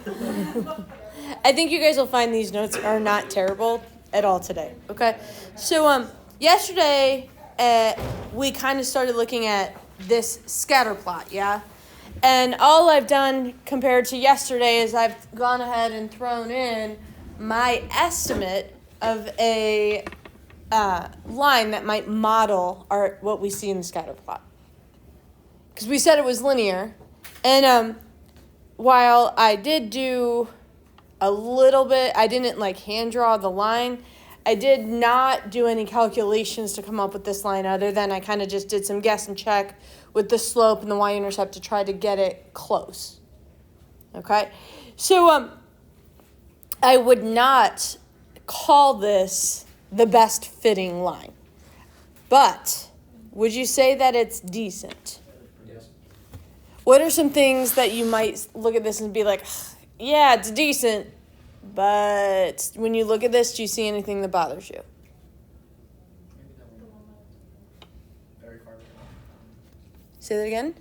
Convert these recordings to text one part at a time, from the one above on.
I think you guys will find these notes are not terrible at all today, okay? So yesterday we kind of started looking at this scatter plot, yeah? And all I've done compared to yesterday is I've gone ahead and thrown in my estimate of a line that might model what we see in the scatter plot. Because we said it was linear. And while I did do a little bit, I didn't hand draw the line. I did not do any calculations to come up with this line other than I kind of just did some guess and check with the slope and the y-intercept to try to get it close. Okay? So I would not call this the best fitting line. But would you say that it's decent? Yes. What are some things that you might look at this and be like, yeah, it's decent, but when you look at this, do you see anything that bothers you? Very far right. Say that again?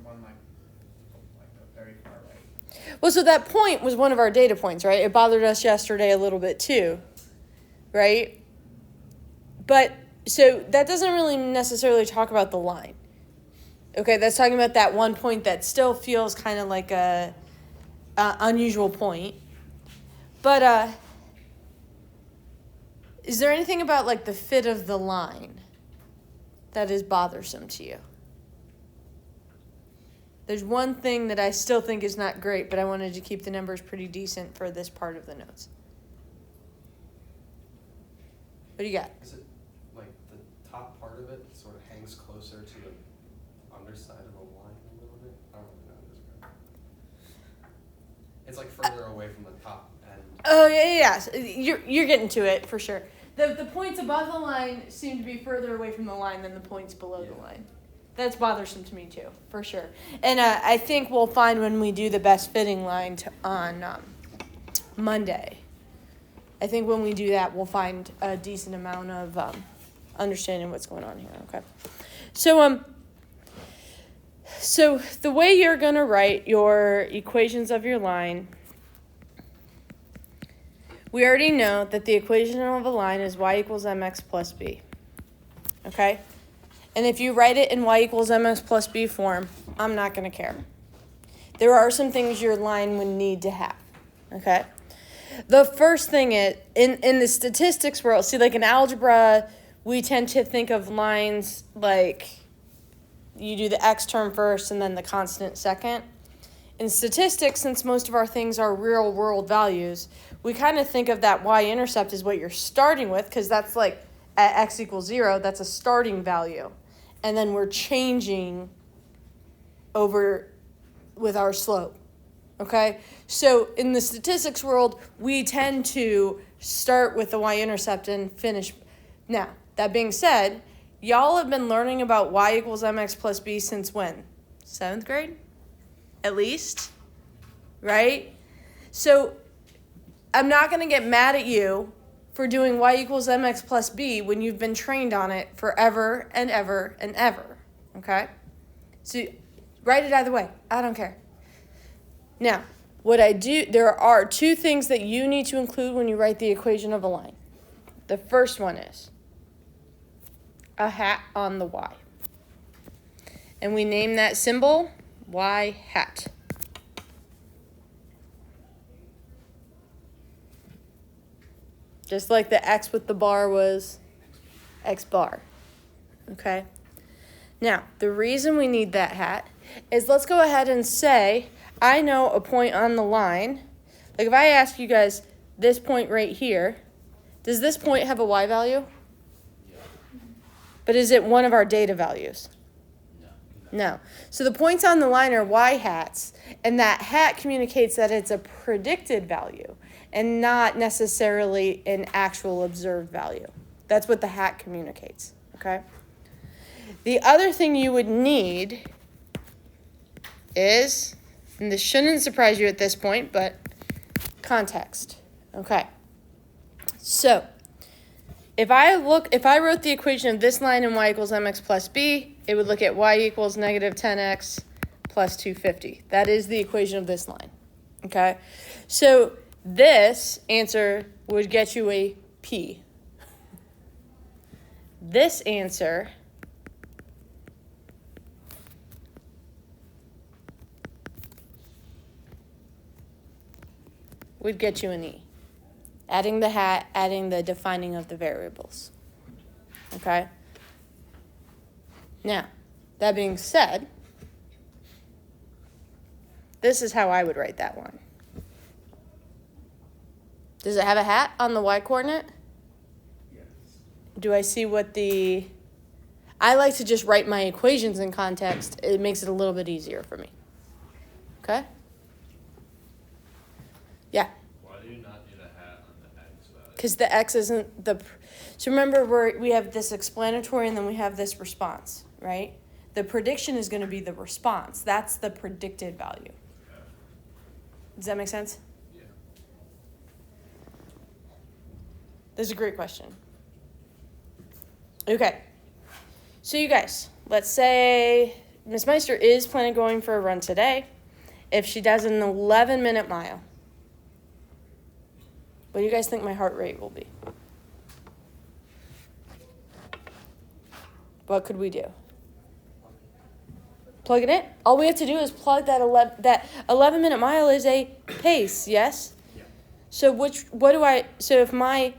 One very far right. Well, so that point was one of our data points, right? It bothered us yesterday a little bit too, right? But, so that doesn't really necessarily talk about the line. Okay, that's talking about that one point that still feels kind of like a unusual point. But is there anything about the fit of the line that is bothersome to you? There's one thing that I still think is not great, but I wanted to keep the numbers pretty decent for this part of the notes. What do you got? Is it the top part of it sort of hangs closer to the underside of the line a little bit? I don't really know how to describe it. It's further away from the top end. Oh, yeah. You're getting to it for sure. The points above the line seem to be further away from the line than the points below the line. That's bothersome to me too, for sure. And I think we'll find when we do the best fitting line on Monday. I think when we do that, we'll find a decent amount of understanding what's going on here. Okay. So the way you're going to write your equations of your line, we already know that the equation of a line is y equals mx plus b. Okay? And if you write it in y equals mx plus b form, I'm not going to care. There are some things your line would need to have. Okay? The first thing is, in the statistics world, see, in algebra, we tend to think of lines you do the x term first and then the constant second. In statistics, since most of our things are real world values, we kind of think of that y-intercept as what you're starting with, because that's at x equals 0, that's a starting value. And then we're changing over with our slope. Okay? So in the statistics world, we tend to start with the y-intercept and finish. Now, that being said, y'all have been learning about y equals mx plus b since when? 7th grade? At least? Right? So I'm not going to get mad at you for doing y equals mx plus b when you've been trained on it forever and ever and ever. Okay? So write it either way. I don't care. Now, there are two things that you need to include when you write the equation of a line. The first one is a hat on the y. And we name that symbol y hat. Just like the x with the bar was x bar. Okay? Now, the reason we need that hat is let's go ahead and say I know a point on the line. If I ask you guys this point right here, does this point have a y value? Yeah. But is it one of our data values? No. So the points on the line are y hats, and that hat communicates that it's a predicted value and not necessarily an actual observed value. That's what the hat communicates, okay? The other thing you would need is, and this shouldn't surprise you at this point, but context, okay? So if I wrote the equation of this line in y equals mx plus b, it would look at y equals negative 10x plus 250. That is the equation of this line, Okay? So this answer would get you a P. This answer would get you an E. Adding the hat, adding the defining of the variables. Okay? Now, that being said, this is how I would write that one. Does it have a hat on the y coordinate? Yes. Do I see what the... I like to just write my equations in context. It makes it a little bit easier for me. Okay? Yeah. Why do you not need a hat on the x value? Because the x isn't the... So remember, we have this explanatory and then we have this response, right? The prediction is going to be the response. That's the predicted value. Does that make sense? Yeah. This is a great question. Okay. So you guys, let's say Miss Meister is planning on going for a run today. If she does an 11-minute mile, what do you guys think my heart rate will be? What could we do? Plug it in. All we have to do is plug that 11-minute mile is a pace, yes? Yeah. So so if my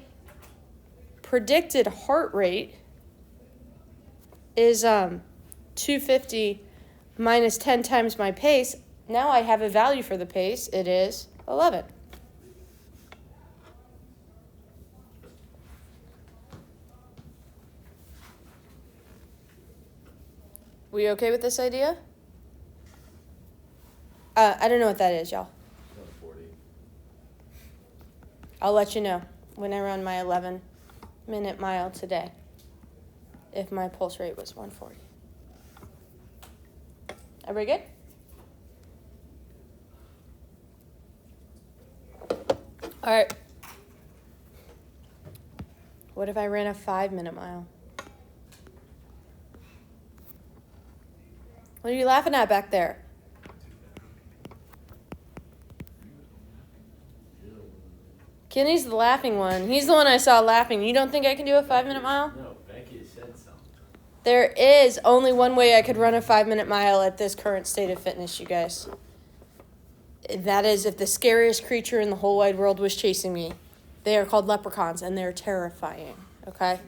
predicted heart rate is 250 minus 10 times my pace, now I have a value for the pace. It is 11. We okay with this idea? I don't know what that is, y'all. 40. I'll let you know when I run my 11-minute mile today if my pulse rate was 140. Everybody good? All right. What if I ran a 5-minute mile? What are you laughing at back there? Kenny's the laughing one. He's the one I saw laughing. You don't think I can do a 5-minute mile? No, Becky said something. There is only one way I could run a 5-minute mile at this current state of fitness, you guys. That is if the scariest creature in the whole wide world was chasing me. They are called leprechauns, and they're terrifying, okay?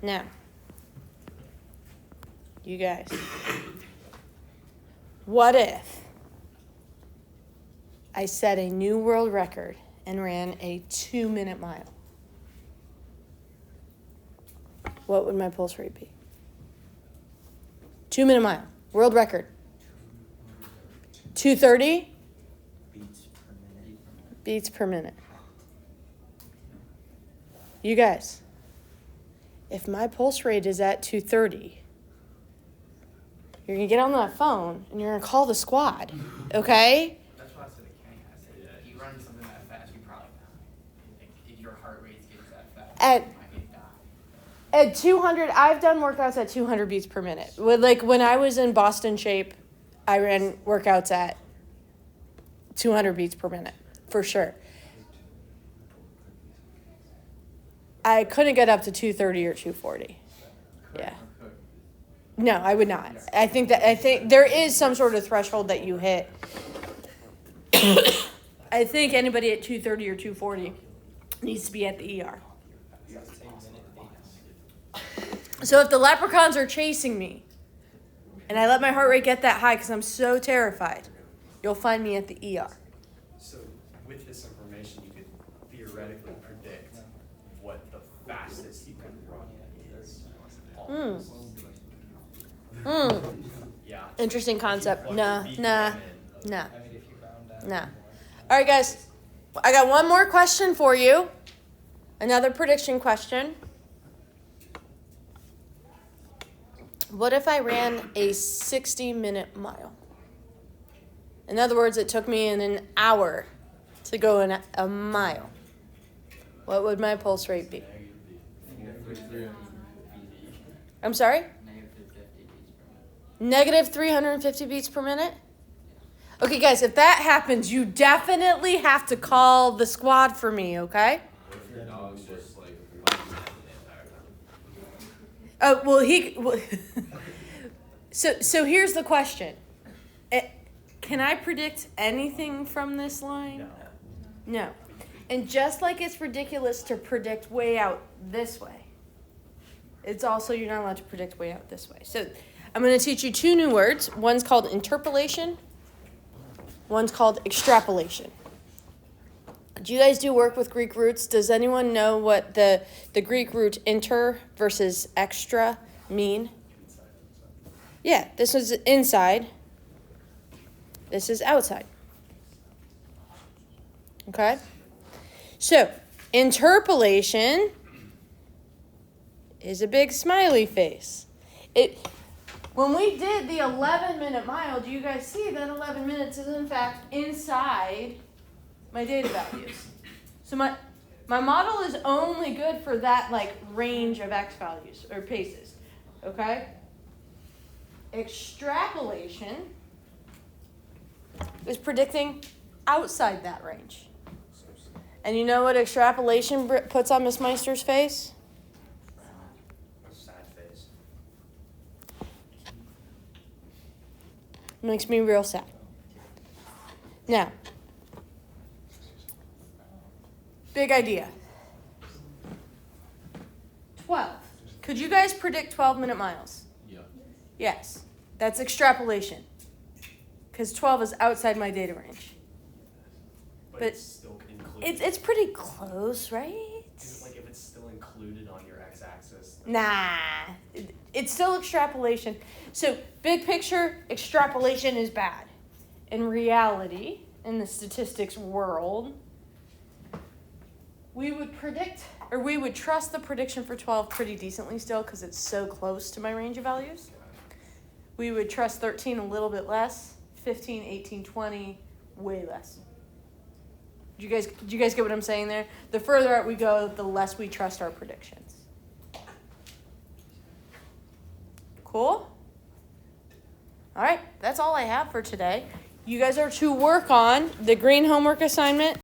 Now, you guys, what if I set a new world record and ran a 2-minute mile? What would my pulse rate be? 2-minute mile, world record. 230 beats per minute. You guys, if my pulse rate is at 230, you're going to get on that phone and you're going to call the squad, okay? That's what I said to Kenny. I said, if you run something that fast, you probably die. If your heart rate gets that fast, you might die. At 200, I've done workouts at 200 beats per minute. Like when I was in Boston shape, I ran workouts at 200 beats per minute, for sure. I couldn't get up to 230 or 240. Yeah. No, I would not. I think there is some sort of threshold that you hit. I think anybody at 230 or 240 needs to be at the ER. So if the leprechauns are chasing me and I let my heart rate get that high because I'm so terrified, you'll find me at the ER. So with this information, you could theoretically predict what the fastest you can run is. Yeah. Interesting concept. Nah. I mean, if you round down. All right, guys. I got one more question for you. Another prediction question. What if I ran a 60-minute mile? In other words, it took me an hour to go in a mile. What would my pulse rate be? I'm sorry? Negative 350 beats per minute? Okay, guys, if that happens, you definitely have to call the squad for me, okay? What if your dog's just like biting the entire time? Well, so here's the question. Can I predict anything from this line? No. And just like it's ridiculous to predict way out this way, it's also you're not allowed to predict way out this way. So I'm going to teach you 2 new words. One's called interpolation. One's called extrapolation. Do you guys do work with Greek roots? Does anyone know what the Greek root inter versus extra mean? Yeah, this is inside. This is outside. Okay? So, interpolation is a big smiley face. When we did the 11-minute mile, do you guys see that 11 minutes is in fact inside my data values? So my model is only good for that like range of x values or paces. Okay? Extrapolation is predicting outside that range. And you know what extrapolation puts on Miss Meister's face? A sad face. Makes me real sad. Now, big idea. 12. Could you guys predict 12-minute miles? Yeah. Yes. That's extrapolation. Because 12 is outside my data range. But But it's still included. It's pretty close, right? Like if it's still included on your x-axis. Nah. It's still extrapolation. So, big picture, extrapolation is bad. In reality, in the statistics world, we would trust the prediction for 12 pretty decently still because it's so close to my range of values. We would trust 13 a little bit less, 15, 18, 20, way less. Do you guys get what I'm saying there? The further out we go, the less we trust our predictions. Cool? All right, that's all I have for today. You guys are to work on the green homework assignment.